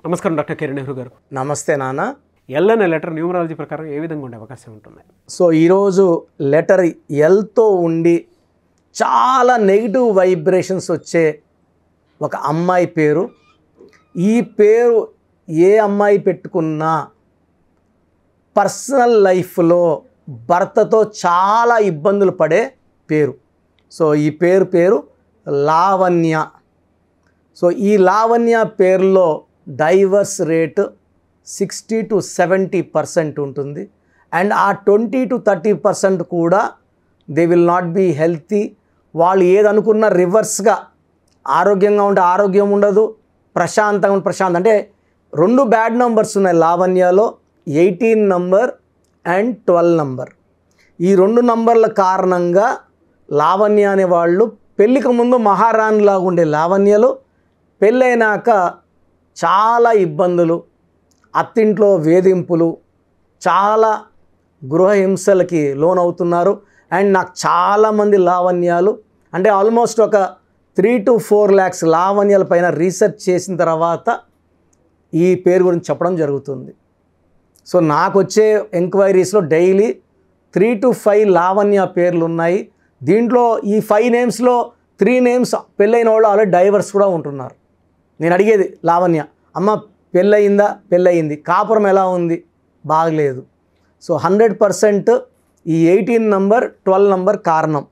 నమస్కారం doctor K Nehru గారు. నమస్తే నాన్న. ఎల్ అనే లెటర్ న్యూమరాలజీ ప్రకారం ఏ విధంగా ఉండే అవకాశం ఉంటుంది? సో ఈరోజు లెటర్ ఎల్తో ఉండి చాలా నెగిటివ్ వైబ్రేషన్స్ వచ్చే ఒక అమ్మాయి పేరు. ఈ పేరు ఏ అమ్మాయి పెట్టుకున్నా పర్సనల్ లైఫ్లో భర్తతో చాలా ఇబ్బందులు పడే పేరు. సో ఈ పేరు లావణ్య. సో ఈ లావణ్య పేరులో డైవర్స్ రేటు 60 to 70% ఉంటుంది. అండ్ ఆ 20 to 30% కూడా they will not be healthy. వాళ్ళు ఏదనుకున్న రివర్స్గా ఆరోగ్యంగా ఉంటే ఆరోగ్యం ఉండదు, ప్రశాంతంగా అంటే 2 బ్యాడ్ నెంబర్స్ ఉన్నాయి లావణ్యలో, 18 నంబర్ అండ్ 12 నంబర్. ఈ 2 నంబర్ల కారణంగా లావణ్య అనే వాళ్ళు పెళ్ళికి ముందు మహారాణిలాగా ఉండే లావణ్యలు పెళ్ళైనాక చాలా ఇబ్బందులు, అత్తింట్లో వేధింపులు, చాలా గృహహింసలకి లోనవుతున్నారు. అండ్ నాకు చాలామంది లావణ్యాలు అంటే ఆల్మోస్ట్ ఒక 3 to 4 lakhs లావణ్యాల పైన రీసెర్చ్ చేసిన తర్వాత ఈ పేరు గురించి చెప్పడం జరుగుతుంది. సో నాకు వచ్చే ఎంక్వైరీస్లో డైలీ 3 to 5 లావణ్య పేర్లు ఉన్నాయి. దీంట్లో ఈ 5 నేమ్స్లో 3 నేమ్స్ పెళ్ళైన వాళ్ళు ఆల్రెడీ డైవర్స్ కూడా ఉంటున్నారు. నేను అడిగేది లావణ్య, అమ్మ పెళ్ళయిందా? పెళ్ళయింది. కాపురం ఎలా ఉంది? బాగలేదు. సో 100% ఈ 18 నంబర్ 12 నంబర్ కారణం.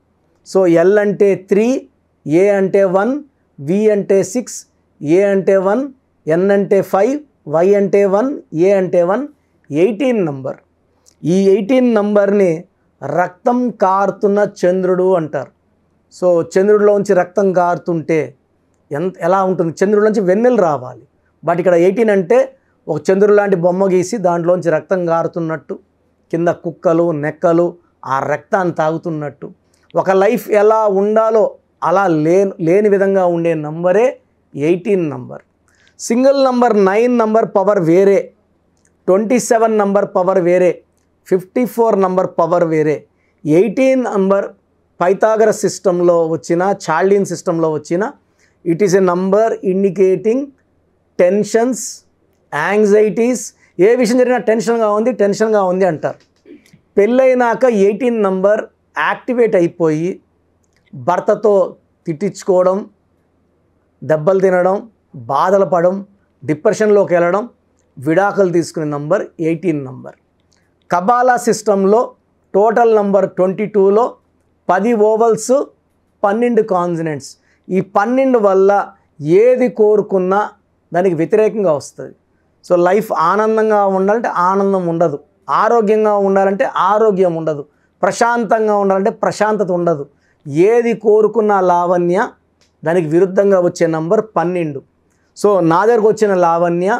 సో ఎల్ అంటే 3, ఏ అంటే 1, వి అంటే 6, ఏ అంటే 1, ఎన్ అంటే 5, వై అంటే 1, ఏ అంటే 1, 18 నంబర్. ఈ 18 నంబర్ని రక్తం కారుతున్న చంద్రుడు అంటారు. సో చంద్రుడిలోంచి రక్తం కారుతుంటే ఎలా ఉంటుంది? చంద్రుడిలోంచి వెన్నెలు రావాలి. బట్ ఇక్కడ 18 అంటే ఒక చంద్రుడు లాంటి బొమ్మ గీసి దాంట్లోంచి రక్తం కారుతున్నట్టు, కింద కుక్కలు నెక్కలు ఆ రక్తాన్ని తాగుతున్నట్టు, ఒక లైఫ్ ఎలా ఉండాలో అలా లేని విధంగా ఉండే నంబరే 18 number. Single number 9 number power వేరే, 27 నంబర్ పవర్ వేరే, 54 నంబర్ పవర్ వేరే. 18 నంబర్ పైథాగరస్ సిస్టంలో వచ్చిన, చాల్డియన్ సిస్టంలో వచ్చిన, it is a number indicating tensions, anxieties. ఏ విషయం జరిగినా టెన్షన్గా ఉంది అంటారు. పెళ్ళైనాక 18 నంబర్ యాక్టివేట్ అయిపోయి భర్తతో తిట్టించుకోవడం, దెబ్బలు తినడం, బాధలు పడడం, డిప్రెషన్లోకి వెళ్ళడం, విడాకులు తీసుకునే నంబర్ 18 నంబర్. కబాలా సిస్టంలో టోటల్ నంబర్ 22లో 10 ఓవల్స్, 12 కాన్సనెంట్స్. ఈ 12 వల్ల ఏది కోరుకున్నా దానికి వ్యతిరేకంగా వస్తుంది. సో లైఫ్ ఆనందంగా ఉండాలంటే ఆనందం ఉండదు, ఆరోగ్యంగా ఉండాలంటే ఆరోగ్యం ఉండదు, ప్రశాంతంగా ఉండాలంటే ప్రశాంతత ఉండదు. ఏది కోరుకున్న లావణ్య దానికి విరుద్ధంగా వచ్చే నంబర్ 12. సో నా దగ్గరకు వచ్చిన లావణ్య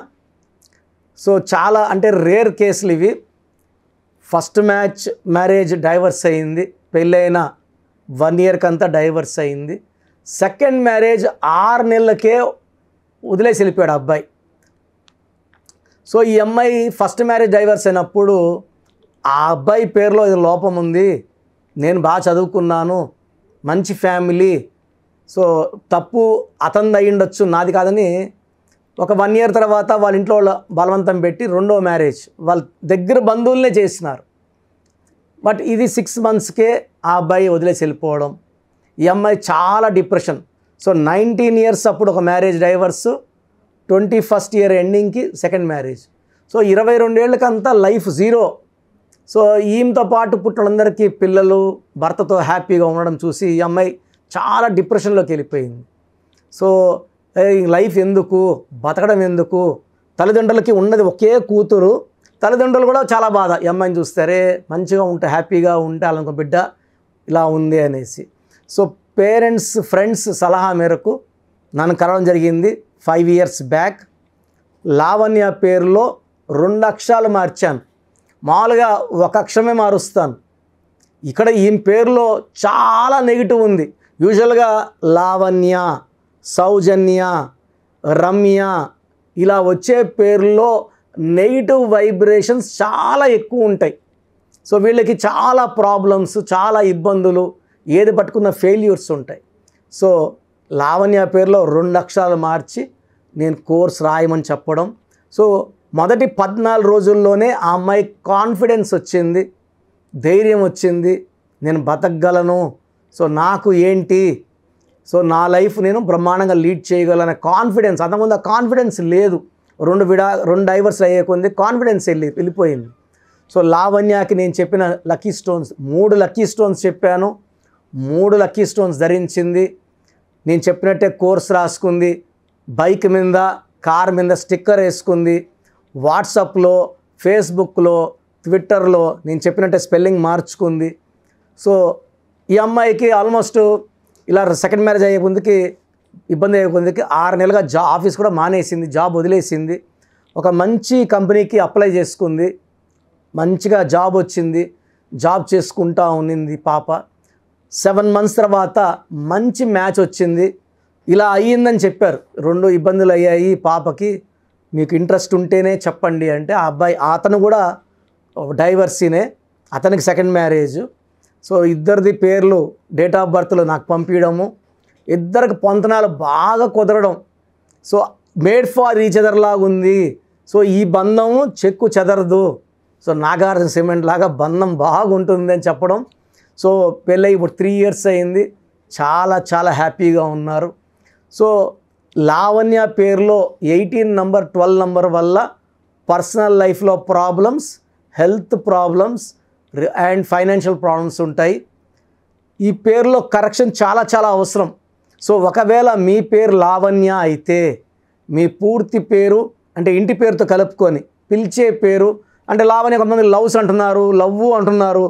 సో చాలా అంటే రేర్ కేసులు ఇవి. ఫస్ట్ మ్యారేజ్ డైవర్స్ అయింది, పెళ్ళైన 1 yearకి అంతా డైవర్స్ అయింది. సెకండ్ మ్యారేజ్ 6 నెలలకే వదిలేసి వెళ్ళిపోయాడు అబ్బాయి. సో ఈ అమ్మాయి ఫస్ట్ మ్యారేజ్ డైవర్స్ అయినప్పుడు ఆ అబ్బాయి పేరులో ఇది లోపం ఉంది, నేను బాగా చదువుకున్నాను, మంచి ఫ్యామిలీ, సో తప్పు అతనిది అయి ఉండొచ్చు, నాది కాదని ఒక 1 year తర్వాత వాళ్ళ ఇంట్లో బలవంతం పెట్టి 2వ మ్యారేజ్ వాళ్ళ దగ్గర బంధువులనే చేసినారు. బట్ ఇది 6 monthsకే ఆ అబ్బాయి వదిలేసి వెళ్ళిపోవడం. ఈ అమ్మాయి చాలా డిప్రెషన్. సో 19 years అప్పుడు ఒక మ్యారేజ్ డైవర్స్, 21st year ఎండింగ్కి సెకండ్ మ్యారేజ్. సో 22 ఏళ్ళకంతా లైఫ్ జీరో. సో ఈమెతో పాటు పుట్టినందరికీ పిల్లలు, భర్తతో హ్యాపీగా ఉండడం చూసి ఈ అమ్మాయి చాలా డిప్రెషన్లోకి వెళ్ళిపోయింది. సో లైఫ్ ఎందుకు, బతకడం ఎందుకు, తల్లిదండ్రులకి ఉన్నది ఒకే కూతురు, తల్లిదండ్రులు కూడా చాలా బాధ ఈ అమ్మాయిని చూస్తారే, మంచిగా ఉంటే హ్యాపీగా ఉంటే అలాంటి బిడ్డ ఇలా ఉంది అనేసి. సో పేరెంట్స్, ఫ్రెండ్స్ సలహా మేరకు నన్ను కలవడం జరిగింది 5 years బ్యాక్. లావణ్య పేరులో 2 అక్షరాలు మార్చాను. మామూలుగా 1 అక్షరమే మారుస్తాను. ఇక్కడ ఈ పేరులో చాలా నెగిటివ్ ఉంది. యూజువల్గా లావణ్య, సౌజన్య, రమ్య ఇలా వచ్చే పేర్లో నెగిటివ్ వైబ్రేషన్స్ చాలా ఎక్కువ ఉంటాయి. సో వీళ్ళకి చాలా ప్రాబ్లమ్స్, చాలా ఇబ్బందులు, ఏది పట్టుకున్న ఫెయిల్యూర్స్ ఉంటాయి. సో లావణ్య పేరులో 2 అక్షరాలు మార్చి నేను కోర్స్ రాయమని చెప్పడం. సో మొదటి 14 రోజుల్లోనే ఆ అమ్మాయి కాన్ఫిడెన్స్ వచ్చింది, ధైర్యం వచ్చింది, నేను బతకగలను, సో నాకు ఏంటి, సో నా లైఫ్ నేను బ్రహ్మాండంగా లీడ్ చేయగలనే కాన్ఫిడెన్స్. అంతకుముందు ఆ కాన్ఫిడెన్స్ లేదు. రెండు డైవర్స్ అయ్యే కొంది కాన్ఫిడెన్స్ వెళ్ళిపోయింది. సో లావణ్యకి నేను చెప్పిన లక్కీ స్టోన్స్ 3 లక్కీ స్టోన్స్ చెప్పాను. 3 లక్కీ స్టోన్స్ ధరించింది. నేను చెప్పినట్టే కోర్స్ రాసుకుంది, బైక్ మీద కార్ మీద స్టిక్కర్ వేసుకుంది, వాట్సాప్లో, ఫేస్బుక్లో, ట్విట్టర్లో నేను చెప్పినట్టే స్పెల్లింగ్ మార్చుకుంది. సో ఈ అమ్మాయికి ఆల్మోస్ట్ ఇలా సెకండ్ మ్యారేజ్ అయ్యే ముందుకి ఇబ్బంది అయ్యే ముందుకి 6 నెలలుగా ఆఫీస్ కూడా మానేసింది, జాబ్ వదిలేసింది. ఒక మంచి కంపెనీకి అప్లై చేసుకుంది, మంచిగా జాబ్ వచ్చింది, జాబ్ చేసుకుంటా ఉన్నింది పాప. 7 months తర్వాత మంచి మ్యాచ్ వచ్చింది. ఇలా అయ్యిందని చెప్పారు, 2 ఇబ్బందులు అయ్యాయి పాపకి, మీకు ఇంట్రెస్ట్ ఉంటేనే చెప్పండి అంటే ఆ అబ్బాయి, అతను కూడా డైవర్సీనే, అతనికి సెకండ్ మ్యారేజ్. సో ఇద్దరిది పేర్లు డేట్ ఆఫ్ బర్త్లో నాకు పంపించడము, ఇద్దరికి పొంతనాలు బాగా కుదరడం. So made for each other లాగా ఉంది. సో ఈ బంధము చెక్కు చెదరదు, సో నాగార్జున సిమెంట్ లాగా బంధం బాగుంటుంది అని చెప్పడం. సో పెళ్ళై ఇప్పుడు 3 years అయింది, చాలా చాలా హ్యాపీగా ఉన్నారు. సో లావణ్య పేరులో 18 number 12 number వల్ల పర్సనల్ లైఫ్లో problems, health problems and financial problems ఉంటాయి. ఈ పేరులో కరెక్షన్ చాలా చాలా అవసరం. సో ఒకవేళ మీ పేరు లావణ్య అయితే మీ పూర్తి పేరు అంటే ఇంటి పేరుతో కలుపుకొని పిలిచే పేరు అంటే లావణ్య, కొంతమంది లవ్స్ అంటున్నారు, లవ్వు అంటున్నారు,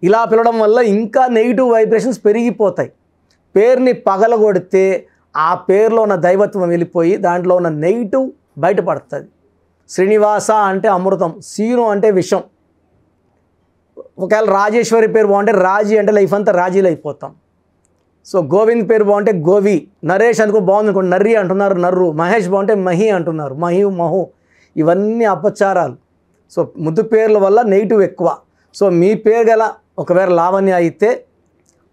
ఇలా పిలవడం వల్ల ఇంకా నెగిటివ్ వైబ్రేషన్స్ పెరిగిపోతాయి. పేరుని పగలగొడితే ఆ పేరులో ఉన్న దైవత్వం వెళ్ళిపోయి దాంట్లో ఉన్న నెగిటివ్ బయటపడుతుంది. శ్రీనివాస అంటే అమృతం, సీను అంటే విషం. ఒకవేళ రాజేశ్వరి పేరు బాగుంటే రాజీ అంటే లైఫ్ అంతా రాజీలు అయిపోతాం. సో గోవింద్ పేరు బాగుంటే గోవి, నరేష్ అనుకో బాగుంది అనుకో నర్రి అంటున్నారు, నర్రు, మహేష్ బాగుంటే మహి అంటున్నారు, మహు. ఇవన్నీ అపచారాలు. సో ముద్దు పేర్ల వల్ల నెగిటివ్ ఎక్కువ. సో మీ పేరు గల ఒకవేళ లావణ్య అయితే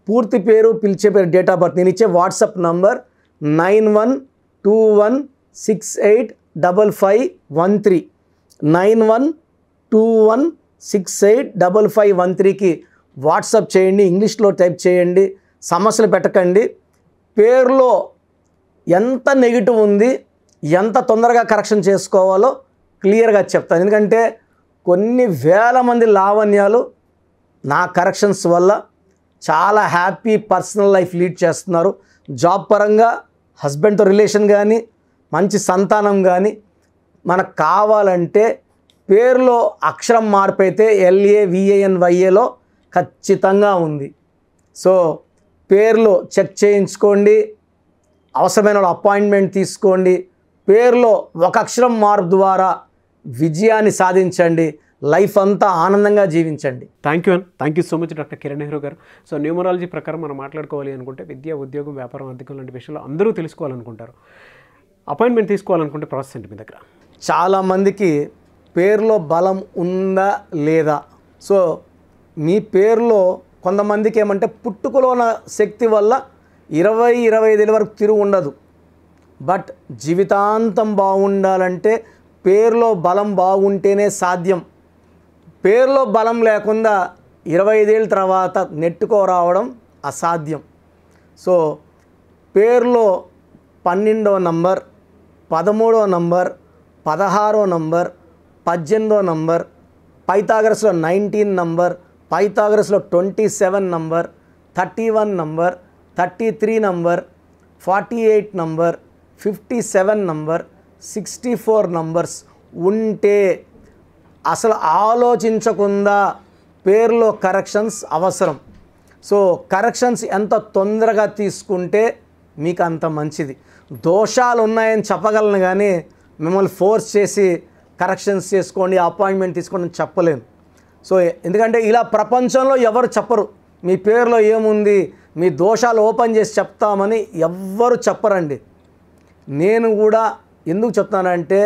పూర్తి పేరు, పిలిచే పేరు, డేట్ ఆఫ్ బర్త్, నేను ఇచ్చే వాట్సాప్ నంబర్ 9121685513 9121685513కి వాట్సాప్ చేయండి, ఇంగ్లీష్లో టైప్ చేయండి, సమస్యలు పెట్టకండి. పేరులో ఎంత నెగిటివ్ ఉంది, ఎంత తొందరగా కరెక్షన్ చేసుకోవాలో క్లియర్గా చెప్తాను. ఎందుకంటే కొన్ని వేల మంది లావణ్యాలు నా కరెక్షన్స్ వల్ల చాలా హ్యాపీ పర్సనల్ లైఫ్ లీడ్ చేస్తున్నారు. జాబ్ పరంగా హస్బెండ్తో రిలేషన్ కానీ, మంచి సంతానం కానీ. మనకు కావాలంటే పేరులో అక్షరం మార్పు అయితే LAVANYAలో ఖచ్చితంగా ఉంది. సో పేరులో చెక్ చేయించుకోండి, అవసరమైన అపాయింట్మెంట్ తీసుకోండి. పేరులో ఒక అక్షరం మార్పు ద్వారా విజయాన్ని సాధించండి, లైఫ్ అంతా ఆనందంగా జీవించండి. Thank you so much doctor Kiran Nehru గారు. సో న్యూమరాలజీ ప్రకారం మనం మాట్లాడుకోవాలి అనుకుంటే విద్య, ఉద్యోగం, వ్యాపారం, ఆర్థికం లాంటి విషయాలు అందరూ తెలుసుకోవాలనుకుంటారు. అపాయింట్మెంట్ తీసుకోవాలనుకుంటే ప్రాసెస్ ఏంటి మీ దగ్గర? చాలామందికి పేరులో బలం ఉందా లేదా. సో మీ పేరులో కొంతమందికి ఏమంటే పుట్టుకలో ఉన్న శక్తి వల్ల 20-25 వరకు తిరుగు ఉండదు. బట్ జీవితాంతం బాగుండాలంటే పేరులో బలం బాగుంటేనే సాధ్యం. పేరులో బలం లేకుండా 25 ఏళ్ళ తర్వాత నెట్టుకోరావడం అసాధ్యం. సో పేరులో 12వ నంబర్, 13వ నంబర్, 16వ నంబర్, 18వ నంబర్, పైథాగరస్లో 19 నంబర్, పైథాగరస్లో 27 number, 31 number, 33 number, 48 number, 57 number, 64 numbers ఉంటే అసలు ఆలోచించకుండా పేరులో కరెక్షన్స్ అవసరం. సో కరెక్షన్స్ ఎంత తొందరగా తీసుకుంటే మీకు అంత మంచిది. దోషాలు ఉన్నాయని చెప్పగలను కానీ మిమ్మల్ని ఫోర్స్ చేసి కరెక్షన్స్ చేసుకోండి, అపాయింట్మెంట్ తీసుకోండి అని చెప్పలేను. సో ఎందుకంటే ఇలా ప్రపంచంలో ఎవరు చెప్పరు. మీ పేరులో ఏముంది, మీ దోషాలు ఓపెన్ చేసి చెప్తామని ఎవ్వరు చెప్పరండి. నేను కూడా ఎందుకు చెప్తానంటే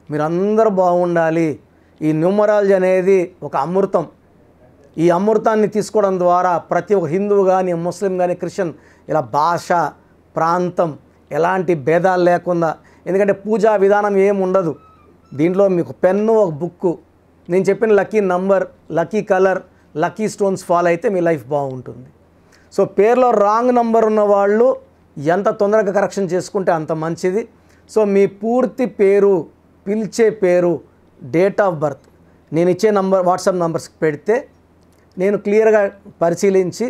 మీరందరూ బాగుండాలి. ఈ న్యూమరాలజీ అనేది ఒక అమృతం. ఈ అమృతాన్ని తీసుకోవడం ద్వారా ప్రతి ఒక్క హిందువు కానీ, ముస్లిం కానీ, క్రిస్టియన్ ఇలా భాష, ప్రాంతం ఎలాంటి భేదాలు లేకుండా ఎందుకంటే పూజా విధానం ఏం ఉండదు. దీంట్లో మీకు పెన్ను, ఒక బుక్కు, నేను చెప్పిన lucky number, lucky colour, lucky stones follow అయితే మీ లైఫ్ బాగుంటుంది. సో పేరులో రాంగ్ నంబర్ ఉన్న వాళ్ళు ఎంత తొందరగా కరెక్షన్ చేసుకుంటే అంత మంచిది. సో మీ పూర్తి పేరు, పిలిచే పేరు, డేట్ ఆఫ్ బర్త్ నేను ఇచ్చే నంబర్ వాట్సాప్ నంబర్స్కి పెడితే నేను క్లియర్గా పరిశీలించి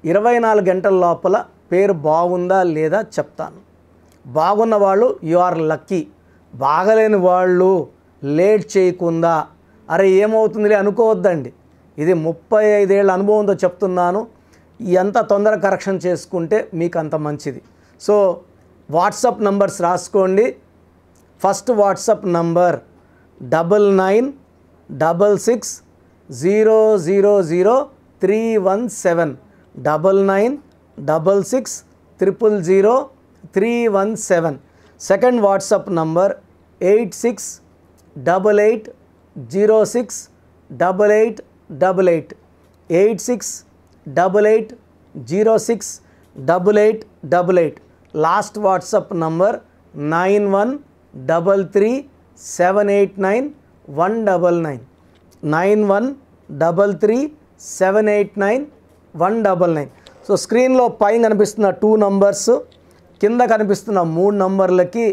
24 గంటల లోపల పేరు బాగుందా లేదా చెప్తాను. బాగున్న వాళ్ళు యు ఆర్ లక్కీ. బాగలేని వాళ్ళు లేట్ చేయకుండా అరే ఏమవుతుందిలే అనుకోవద్దండి. ఇది 35 ఏళ్ళ అనుభవంతో చెప్తున్నాను. ఎంత తొందరగా కరెక్షన్ చేసుకుంటే మీకు అంత మంచిది. సో వాట్సాప్ నంబర్స్ రాసుకోండి. First WhatsApp number 9966000317 9966000317. Second WhatsApp number 8688068888 8688068888. Last WhatsApp number 9133789199 9133789199. So స్క్రీన్లో పైన కనిపిస్తున్న 2 నంబర్స్, కింద కనిపిస్తున్న 3 నంబర్లకి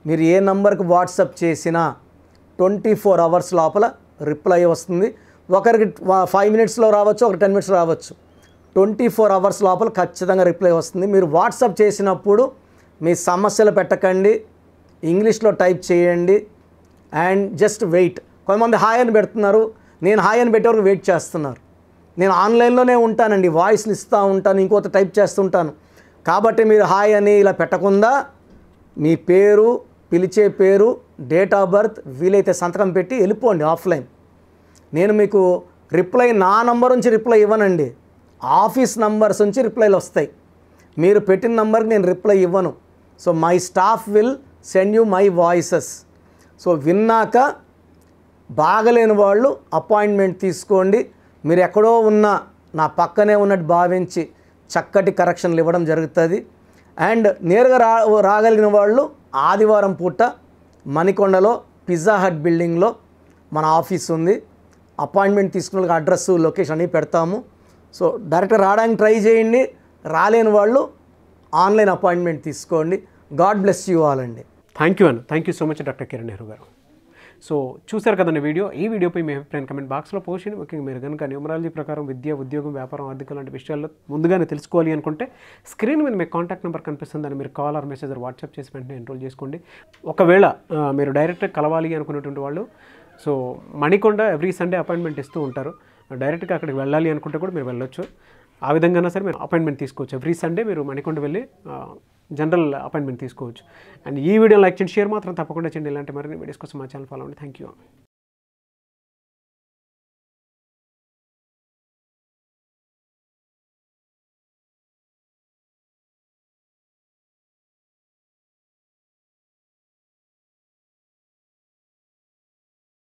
మీరు ఏ నంబర్కి వాట్సాప్ చేసినా 24 అవర్స్ లోపల రిప్లై వస్తుంది. ఒకరికి 5 మినిట్స్లో రావచ్చు, ఒక 10 మినిట్స్ రావచ్చు. 24 అవర్స్ లోపల ఖచ్చితంగా రిప్లై వస్తుంది. మీరు వాట్సాప్ చేసినప్పుడు మీ సమస్యలు పెట్టకండి, ఇంగ్లీష్లో టైప్ చేయండి అండ్ జస్ట్ వెయిట్. కొంతమంది హాయ్ అని పెడుతున్నారు, నేను హాయ్ అని పెట్టే వరకు వెయిట్ చేస్తున్నారు. నేను ఆన్లైన్లోనే ఉంటానండి, వాయిస్లు ఇస్తూ ఉంటాను, ఇంకొక టైప్ చేస్తుంటాను. కాబట్టి మీరు హాయ్ అని ఇలా పెట్టకుండా మీ పేరు, పిలిచే పేరు, డేట్ ఆఫ్ బర్త్, వీలైతే సంతకం పెట్టి వెళ్ళిపోండి ఆఫ్లైన్. నేను మీకు రిప్లై నా నంబర్ నుంచి రిప్లై ఇవ్వనండి, ఆఫీస్ నంబర్స్ నుంచి రిప్లైలు వస్తాయి. మీరు పెట్టిన నంబర్కి నేను రిప్లై ఇవ్వను. So my staff will send you my voices. So విన్నాక బాగలేని వాళ్ళు అపాయింట్మెంట్ తీసుకోండి. మీరు ఎక్కడో ఉన్నా నా పక్కనే ఉన్నట్టు భావించి చక్కటి కరెక్షన్లు ఇవ్వడం జరుగుతుంది. అండ్ నేరుగా రాగలిగిన వాళ్ళు ఆదివారం పూట మణికొండలో పిజ్జా హట్ బిల్డింగ్లో మన ఆఫీస్ ఉంది. అపాయింట్మెంట్ తీసుకున్న అడ్రస్, లొకేషన్ అన్నీ పెడతాము. సో డైరెక్ట్గా రావడానికి ట్రై చేయండి. రాలేని వాళ్ళు ఆన్లైన్ అపాయింట్మెంట్ తీసుకోండి. గాడ్ బ్లెస్ యూ ఆల్ అండి. Thank you so much doctor Kiran Nehru గారు. సో చూశారు కదండి వీడియో. ఈ వీడియోపై మీ అభిప్రాయం కమెంట్ బాక్స్లో పోస్ట్ చేయండి. ముఖ్యంగా మీరు కనుక న్యూమరాలజీ ప్రకారం విద్య, ఉద్యోగం, వ్యాపారం, ఆర్థిక లాంటి విషయాల్లో ముందుగానే తెలుసుకోవాలి అనుకుంటే స్క్రీన్ మీద మీకు కాంటాక్ట్ నెంబర్ కనిపిస్తుంది, దాన్ని మీరు కాల్ ఆర్ మెసేజ్ వాట్సాప్ చేసి వెంటనే ఎన్రోల్ చేసుకోండి. ఒకవేళ మీరు డైరెక్ట్గా కలవాలి అనుకునేటువంటి వాళ్ళు so Manikonda every Sunday appointment ఇస్తూ ఉంటారు. డైరెక్ట్గా అక్కడికి వెళ్ళాలి అనుకుంటే కూడా మీరు వెళ్ళొచ్చు. ఆ విధంగా సరే మీరు అపాయింట్మెంట్ తీసుకోవచ్చు. ఎవ్రీ సండే మీరు మణికొండ వెళ్ళి జనరల్ అపాయింట్మెంట్ తీసుకోవచ్చు. అండ్ ఈ వీడియో లైక్ చేయండి, షేర్ మాత్రం తప్పకుండా చేయండి. ఇలాంటి మరిన్ని వీడియోస్ కోసం మా ఛానల్ ఫాలో అవ్వండి. Thank you.